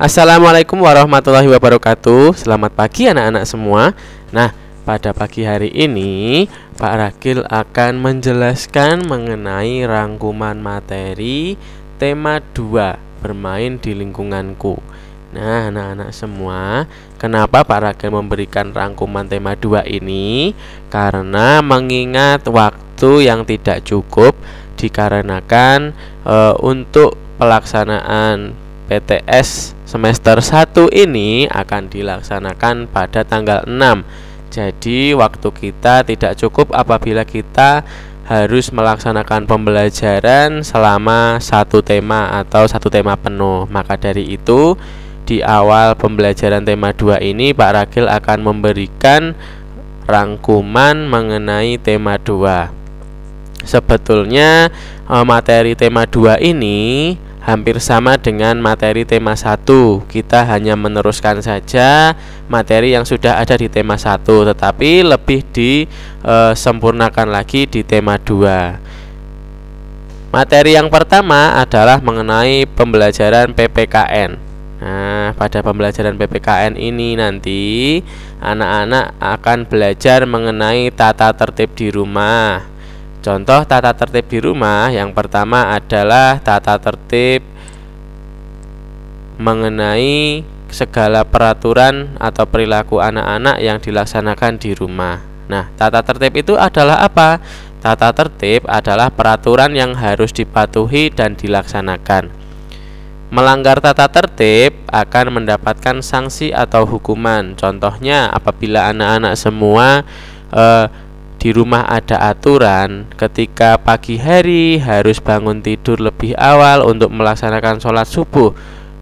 Assalamualaikum warahmatullahi wabarakatuh. Selamat pagi anak-anak semua. Nah, pada pagi hari ini Pak Ragil akan menjelaskan mengenai rangkuman materi tema 2, bermain di lingkunganku. Nah, anak-anak semua, kenapa Pak Ragil memberikan rangkuman tema 2 ini? Karena mengingat waktu yang tidak cukup, dikarenakan untuk pelaksanaan PTS semester 1 ini akan dilaksanakan pada tanggal 6. Jadi waktu kita tidak cukup apabila kita harus melaksanakan pembelajaran selama satu tema atau satu tema penuh. Maka dari itu di awal pembelajaran tema 2 ini Pak Ragil akan memberikan rangkuman mengenai tema 2. Sebetulnya materi tema 2 ini hampir sama dengan materi tema 1. Kita hanya meneruskan saja materi yang sudah ada di tema 1, tetapi lebih disempurnakan lagi di tema 2. Materi yang pertama adalah mengenai pembelajaran PPKN. Nah, pada pembelajaran PPKN ini nanti anak-anak akan belajar mengenai tata tertib di rumah. Contoh tata tertib di rumah yang pertama adalah tata tertib mengenai segala peraturan atau perilaku anak-anak yang dilaksanakan di rumah. Nah, tata tertib itu adalah apa? Tata tertib adalah peraturan yang harus dipatuhi dan dilaksanakan. Melanggar tata tertib akan mendapatkan sanksi atau hukuman. Contohnya apabila anak-anak semua di rumah ada aturan ketika pagi hari harus bangun tidur lebih awal untuk melaksanakan sholat subuh.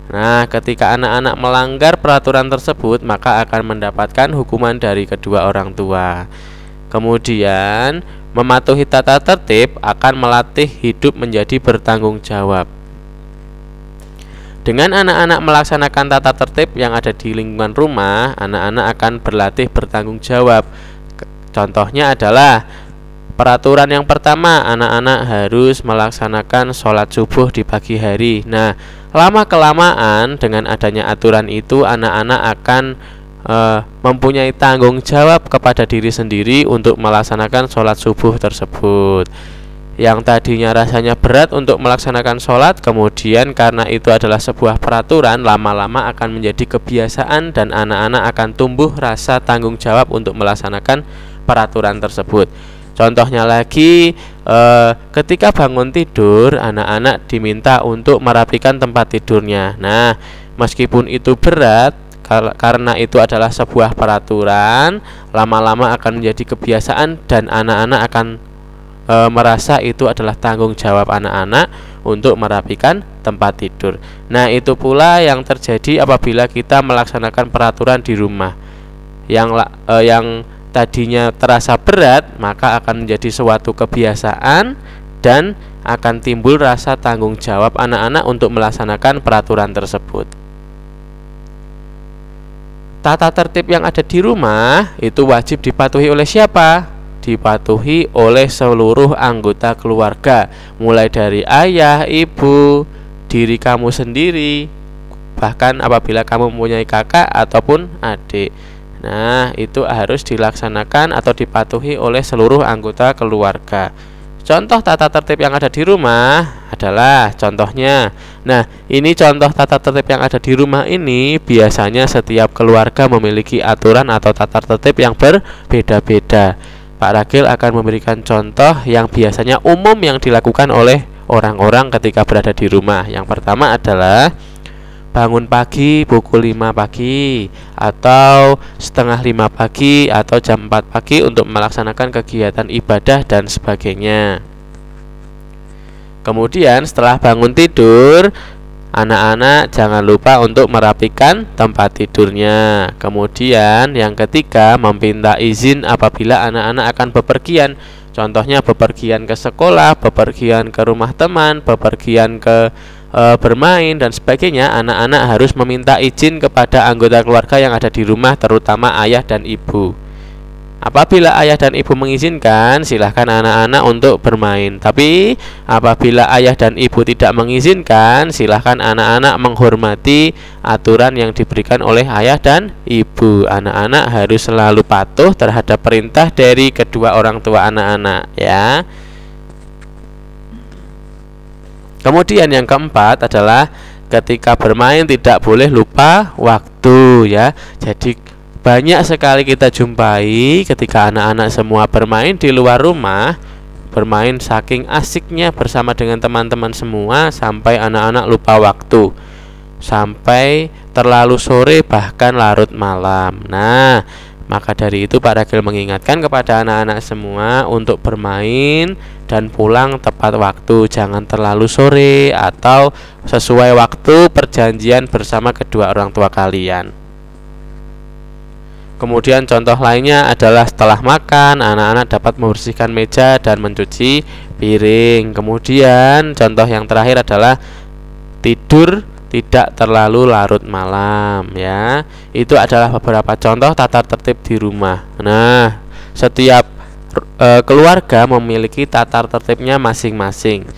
Nah, ketika anak-anak melanggar peraturan tersebut maka akan mendapatkan hukuman dari kedua orang tua. Kemudian mematuhi tata tertib akan melatih hidup menjadi bertanggung jawab. Dengan anak-anak melaksanakan tata tertib yang ada di lingkungan rumah, anak-anak akan berlatih bertanggung jawab. Contohnya adalah peraturan yang pertama, anak-anak harus melaksanakan sholat subuh di pagi hari. Nah, lama-kelamaan dengan adanya aturan itu anak-anak akan mempunyai tanggung jawab kepada diri sendiri untuk melaksanakan sholat subuh tersebut. Yang tadinya rasanya berat untuk melaksanakan sholat, kemudian karena itu adalah sebuah peraturan, lama-lama akan menjadi kebiasaan dan anak-anak akan tumbuh rasa tanggung jawab untuk melaksanakan peraturan tersebut. Contohnya lagi, ketika bangun tidur, anak-anak diminta untuk merapikan tempat tidurnya. Nah, meskipun itu berat, karena itu adalah sebuah peraturan, lama-lama akan menjadi kebiasaan dan anak-anak akan merasa itu adalah tanggung jawab anak-anak untuk merapikan tempat tidur. Nah, itu pula yang terjadi apabila kita melaksanakan peraturan di rumah. Yang tadinya terasa berat, maka akan menjadi suatu kebiasaan dan akan timbul rasa tanggung jawab anak-anak untuk melaksanakan peraturan tersebut. Tata tertib yang ada di rumah itu wajib dipatuhi oleh siapa? Dipatuhi oleh seluruh anggota keluarga, mulai dari ayah, ibu, diri kamu sendiri, bahkan apabila kamu mempunyai kakak ataupun adik. Nah, itu harus dilaksanakan atau dipatuhi oleh seluruh anggota keluarga. Contoh tata tertib yang ada di rumah adalah contohnya. Nah, ini contoh tata tertib yang ada di rumah ini biasanya setiap keluarga memiliki aturan atau tata tertib yang berbeda-beda. Pak Ragil akan memberikan contoh yang biasanya umum yang dilakukan oleh orang-orang ketika berada di rumah. Yang pertama adalah bangun pagi pukul 5 pagi atau setengah 5 pagi atau jam 4 pagi untuk melaksanakan kegiatan ibadah dan sebagainya. Kemudian setelah bangun tidur, anak-anak jangan lupa untuk merapikan tempat tidurnya. Kemudian yang ketiga, meminta izin apabila anak-anak akan bepergian. Contohnya bepergian ke sekolah, bepergian ke rumah teman, bepergian ke bermain dan sebagainya. Anak-anak harus meminta izin kepada anggota keluarga yang ada di rumah, terutama ayah dan ibu. Apabila ayah dan ibu mengizinkan, silahkan anak-anak untuk bermain. Tapi apabila ayah dan ibu tidak mengizinkan, silahkan anak-anak menghormati aturan yang diberikan oleh ayah dan ibu. Anak-anak harus selalu patuh terhadap perintah dari kedua orang tua anak-anak, ya. Kemudian yang keempat adalah ketika bermain tidak boleh lupa waktu, ya. Jadi banyak sekali kita jumpai ketika anak-anak semua bermain di luar rumah, bermain saking asiknya bersama dengan teman-teman semua sampai anak-anak lupa waktu, sampai terlalu sore bahkan larut malam. Nah, maka dari itu Pak Ragil mengingatkan kepada anak-anak semua untuk bermain dan pulang tepat waktu, jangan terlalu sore atau sesuai waktu perjanjian bersama kedua orang tua kalian. Kemudian contoh lainnya adalah setelah makan, anak-anak dapat membersihkan meja dan mencuci piring. Kemudian contoh yang terakhir adalah tidur tidak terlalu larut malam, ya. Itu adalah beberapa contoh tata tertib di rumah. Nah, setiap keluarga memiliki tata tertibnya masing-masing.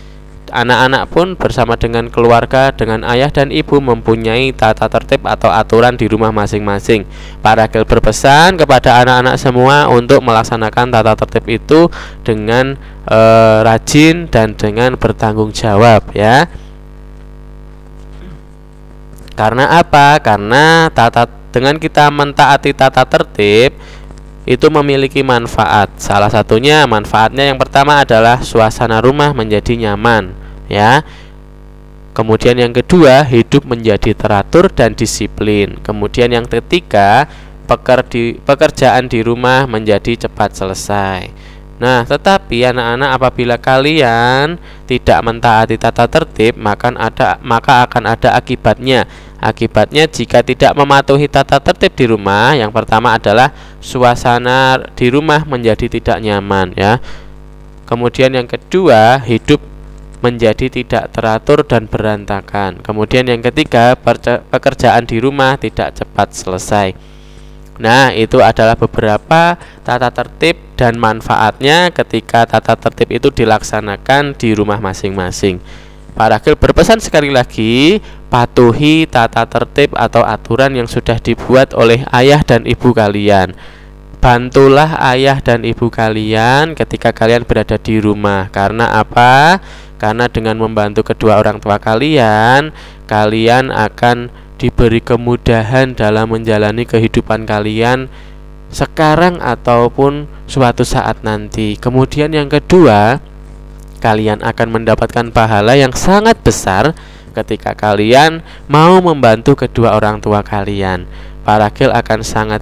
Anak-anak pun bersama dengan keluarga, dengan ayah dan ibu mempunyai tata tertib atau aturan di rumah masing-masing. Pak Ragil berpesan kepada anak-anak semua untuk melaksanakan tata tertib itu dengan rajin dan dengan bertanggung jawab, ya. Karena apa? Karena dengan kita mentaati tata tertib itu memiliki manfaat. Salah satunya manfaatnya yang pertama adalah suasana rumah menjadi nyaman, ya. Kemudian yang kedua, hidup menjadi teratur dan disiplin. Kemudian yang ketiga, pekerjaan di rumah menjadi cepat selesai. Nah, tetapi anak-anak, apabila kalian tidak mentaati tata tertib, maka akan ada akibatnya. Akibatnya jika tidak mematuhi tata tertib di rumah, yang pertama adalah suasana di rumah menjadi tidak nyaman, ya. Kemudian yang kedua, hidup menjadi tidak teratur dan berantakan. Kemudian yang ketiga, pekerjaan di rumah tidak cepat selesai. Nah, itu adalah beberapa tata tertib dan manfaatnya ketika tata tertib itu dilaksanakan di rumah masing-masing. Pak Ragil berpesan sekali lagi, patuhi tata tertib atau aturan yang sudah dibuat oleh ayah dan ibu kalian. Bantulah ayah dan ibu kalian ketika kalian berada di rumah. Karena apa? Karena dengan membantu kedua orang tua kalian, kalian akan diberi kemudahan dalam menjalani kehidupan kalian sekarang ataupun suatu saat nanti. Kemudian yang kedua, kalian akan mendapatkan pahala yang sangat besar ketika kalian mau membantu kedua orang tua kalian. Pak Ragil akan sangat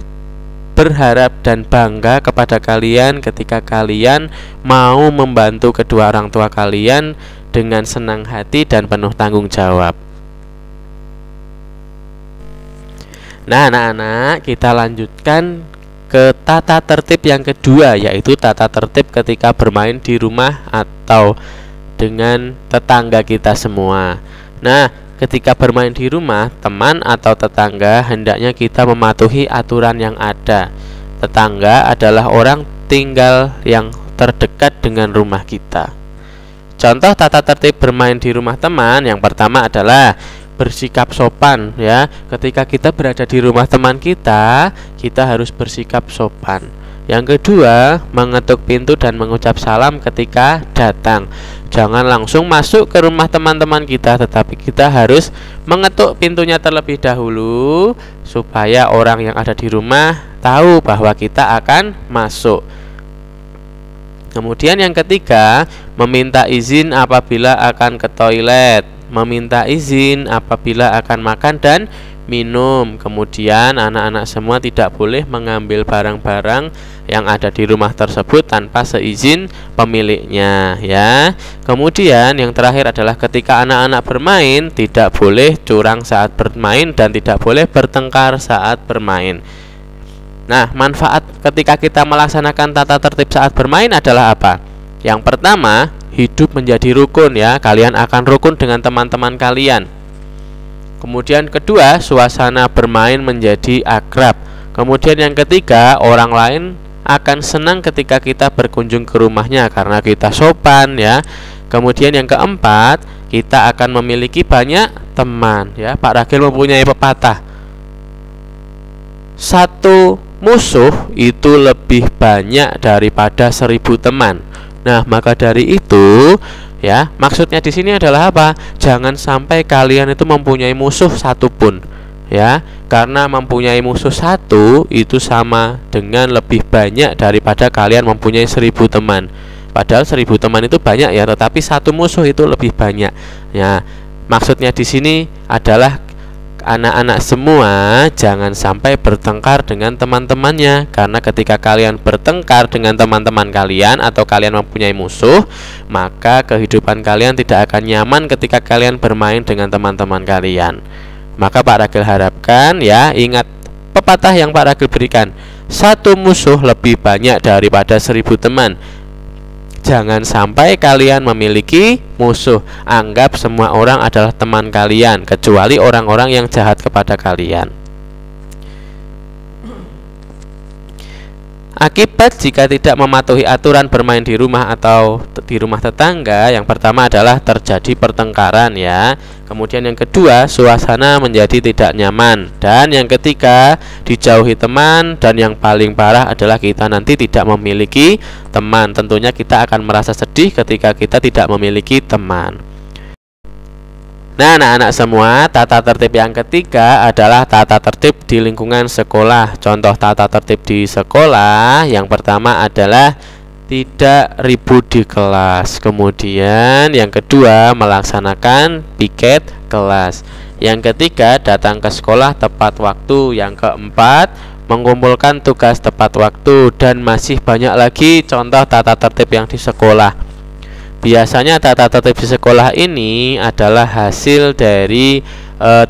berharap dan bangga kepada kalian ketika kalian mau membantu kedua orang tua kalian dengan senang hati dan penuh tanggung jawab. Nah, anak-anak, kita lanjutkan ke tata tertib yang kedua, yaitu tata tertib ketika bermain di rumah atau dengan tetangga kita semua. Nah, ketika bermain di rumah, teman atau tetangga hendaknya kita mematuhi aturan yang ada. Tetangga adalah orang tinggal yang terdekat dengan rumah kita. Contoh tata tertib bermain di rumah teman, yang pertama adalah bersikap sopan, ya. Ketika kita berada di rumah teman kita harus bersikap sopan. Yang kedua, mengetuk pintu dan mengucap salam ketika datang. Jangan langsung masuk ke rumah teman-teman kita, tetapi kita harus mengetuk pintunya terlebih dahulu supaya orang yang ada di rumah tahu bahwa kita akan masuk. Kemudian yang ketiga, meminta izin apabila akan ke toilet, meminta izin apabila akan makan dan minum. Kemudian anak-anak semua tidak boleh mengambil barang-barang yang ada di rumah tersebut tanpa seizin pemiliknya, ya. Kemudian yang terakhir adalah ketika anak-anak bermain tidak boleh curang saat bermain dan tidak boleh bertengkar saat bermain. Nah, manfaat ketika kita melaksanakan tata tertib saat bermain adalah apa? Yang pertama, hidup menjadi rukun, ya. Kalian akan rukun dengan teman-teman kalian. Kemudian kedua, suasana bermain menjadi akrab. Kemudian yang ketiga, orang lain akan senang ketika kita berkunjung ke rumahnya karena kita sopan ya. Kemudian yang keempat, kita akan memiliki banyak teman ya. Pak Ragil mempunyai pepatah, satu musuh itu lebih banyak daripada 1000 teman. Nah, maka dari itu ya, maksudnya di sini adalah apa? Jangan sampai kalian itu mempunyai musuh satupun ya, karena mempunyai musuh satu itu sama dengan lebih banyak daripada kalian mempunyai 1000 teman. Padahal 1000 teman itu banyak ya, tetapi satu musuh itu lebih banyak ya. Maksudnya di sini adalah anak-anak semua jangan sampai bertengkar dengan teman-temannya, karena ketika kalian bertengkar dengan teman-teman kalian atau kalian mempunyai musuh, maka kehidupan kalian tidak akan nyaman ketika kalian bermain dengan teman-teman kalian. Maka Pak Ragil harapkan ya, ingat pepatah yang Pak Ragil berikan, satu musuh lebih banyak daripada 1000 teman. Jangan sampai kalian memiliki musuh. Anggap semua orang adalah teman kalian, kecuali orang-orang yang jahat kepada kalian. Akibat jika tidak mematuhi aturan bermain di rumah atau di rumah tetangga, yang pertama adalah terjadi pertengkaran ya. Kemudian yang kedua, suasana menjadi tidak nyaman. Dan yang ketiga, dijauhi teman. Dan yang paling parah adalah kita nanti tidak memiliki teman. Tentunya kita akan merasa sedih ketika kita tidak memiliki teman. Nah, anak-anak semua, tata tertib yang ketiga adalah tata tertib di lingkungan sekolah. Contoh tata tertib di sekolah yang pertama adalah tidak ribut di kelas. Kemudian yang kedua, melaksanakan piket kelas. Yang ketiga, datang ke sekolah tepat waktu. Yang keempat, mengumpulkan tugas tepat waktu. Dan masih banyak lagi contoh tata tertib yang di sekolah. Biasanya tata tertib di sekolah ini adalah hasil dari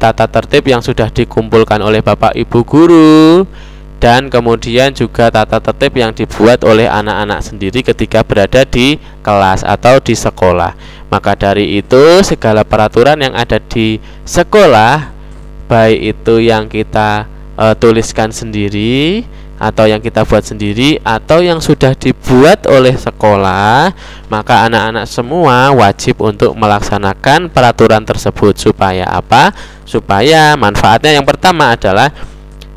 tata tertib yang sudah dikumpulkan oleh Bapak Ibu guru, dan kemudian juga tata tertib yang dibuat oleh anak-anak sendiri ketika berada di kelas atau di sekolah. Maka dari itu, segala peraturan yang ada di sekolah, baik itu yang kita tuliskan sendiri atau yang kita buat sendiri atau yang sudah dibuat oleh sekolah, maka anak-anak semua wajib untuk melaksanakan peraturan tersebut. Supaya apa? Supaya manfaatnya yang pertama adalah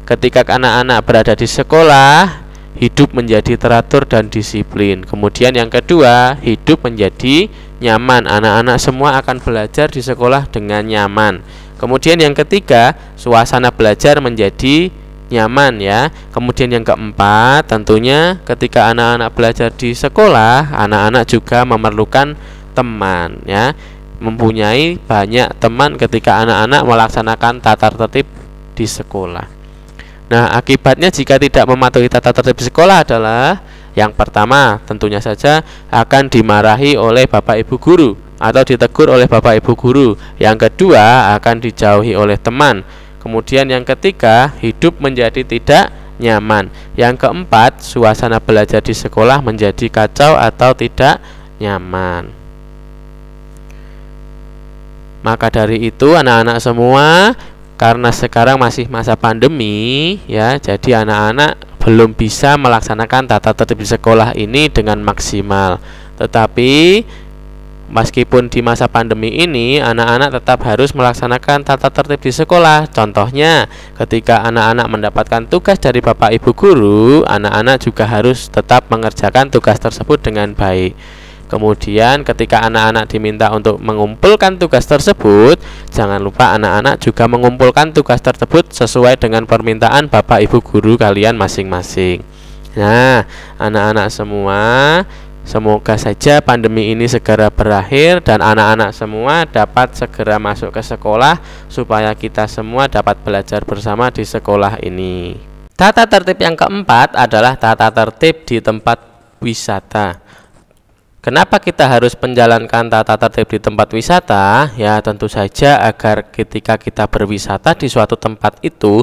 ketika anak-anak berada di sekolah, hidup menjadi teratur dan disiplin. Kemudian yang kedua, hidup menjadi nyaman. Anak-anak semua akan belajar di sekolah dengan nyaman. Kemudian yang ketiga, suasana belajar menjadi nyaman ya. Kemudian yang keempat, tentunya ketika anak-anak belajar di sekolah, anak-anak juga memerlukan teman ya, mempunyai banyak teman ketika anak-anak melaksanakan tata tertib di sekolah. Nah, akibatnya jika tidak mematuhi tata tertib di sekolah adalah yang pertama, tentunya saja akan dimarahi oleh Bapak Ibu guru atau ditegur oleh Bapak Ibu guru. Yang kedua, akan dijauhi oleh teman. Kemudian yang ketiga, hidup menjadi tidak nyaman. Yang keempat, suasana belajar di sekolah menjadi kacau atau tidak nyaman. Maka dari itu anak-anak semua, karena sekarang masih masa pandemi ya, jadi anak-anak belum bisa melaksanakan tata tertib di sekolah ini dengan maksimal. Tetapi meskipun di masa pandemi ini, anak-anak tetap harus melaksanakan tata tertib di sekolah. Contohnya, ketika anak-anak mendapatkan tugas dari Bapak Ibu guru, anak-anak juga harus tetap mengerjakan tugas tersebut dengan baik. Kemudian ketika anak-anak diminta untuk mengumpulkan tugas tersebut, jangan lupa anak-anak juga mengumpulkan tugas tersebut sesuai dengan permintaan Bapak Ibu guru kalian masing-masing. Nah, anak-anak semua, semoga saja pandemi ini segera berakhir dan anak-anak semua dapat segera masuk ke sekolah supaya kita semua dapat belajar bersama di sekolah ini. Tata tertib yang keempat adalah tata tertib di tempat wisata. Kenapa kita harus menjalankan tata tertib di tempat wisata? Ya, tentu saja agar ketika kita berwisata di suatu tempat itu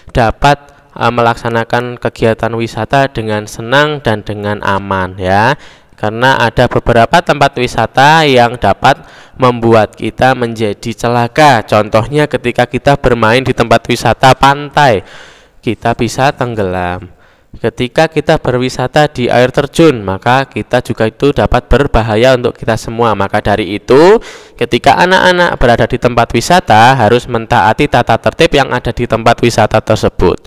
dapat melaksanakan kegiatan wisata dengan senang dan dengan aman ya. Karena ada beberapa tempat wisata yang dapat membuat kita menjadi celaka. Contohnya ketika kita bermain di tempat wisata pantai, kita bisa tenggelam. Ketika kita berwisata di air terjun, maka kita juga itu dapat berbahaya untuk kita semua. Maka dari itu, ketika anak-anak berada di tempat wisata harus mentaati tata tertib yang ada di tempat wisata tersebut.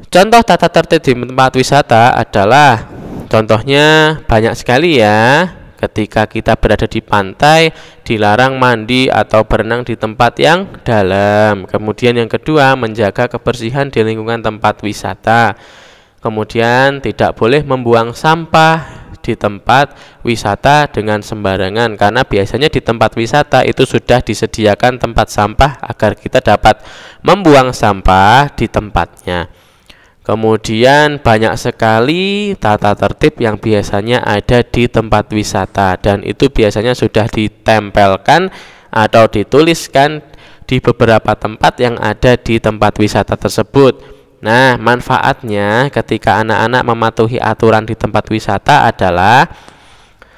Contoh tata tertib di tempat wisata adalah, contohnya banyak sekali ya. Ketika kita berada di pantai, dilarang mandi atau berenang di tempat yang dalam. Kemudian yang kedua, menjaga kebersihan di lingkungan tempat wisata. Kemudian tidak boleh membuang sampah di tempat wisata dengan sembarangan, karena biasanya di tempat wisata itu sudah disediakan tempat sampah agar kita dapat membuang sampah di tempatnya. Kemudian banyak sekali tata tertib yang biasanya ada di tempat wisata, dan itu biasanya sudah ditempelkan atau dituliskan di beberapa tempat yang ada di tempat wisata tersebut. Nah, manfaatnya ketika anak-anak mematuhi aturan di tempat wisata adalah: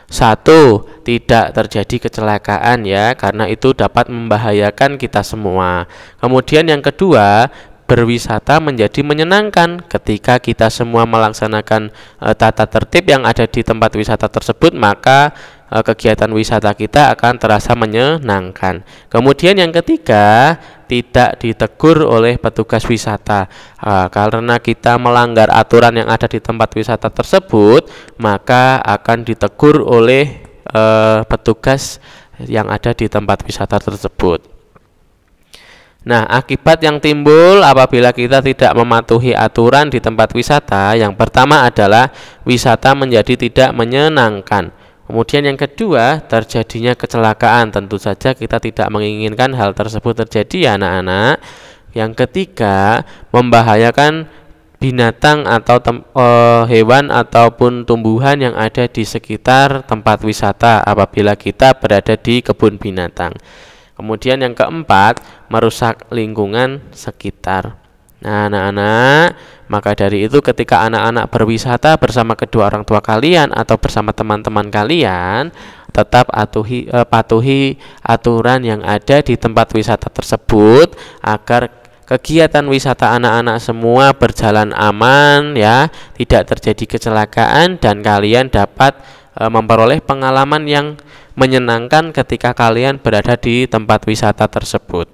satu, tidak terjadi kecelakaan ya, karena itu dapat membahayakan kita semua. Kemudian yang kedua, berwisata menjadi menyenangkan. Ketika kita semua melaksanakan tata tertib yang ada di tempat wisata tersebut, maka kegiatan wisata kita akan terasa menyenangkan. Kemudian yang ketiga, tidak ditegur oleh petugas wisata. Karena kita melanggar aturan yang ada di tempat wisata tersebut, maka akan ditegur oleh petugas yang ada di tempat wisata tersebut. Nah, akibat yang timbul apabila kita tidak mematuhi aturan di tempat wisata, yang pertama adalah wisata menjadi tidak menyenangkan. Kemudian yang kedua, terjadinya kecelakaan. Tentu saja kita tidak menginginkan hal tersebut terjadi ya anak-anak. Yang ketiga, membahayakan binatang atau hewan ataupun tumbuhan yang ada di sekitar tempat wisata apabila kita berada di kebun binatang. Kemudian yang keempat, merusak lingkungan sekitar. Nah, anak-anak, maka dari itu ketika anak-anak berwisata bersama kedua orang tua kalian atau bersama teman-teman kalian, tetap patuhi aturan yang ada di tempat wisata tersebut agar kegiatan wisata anak-anak semua berjalan aman ya, tidak terjadi kecelakaan, dan kalian dapat memperoleh pengalaman yang menyenangkan ketika kalian berada di tempat wisata tersebut.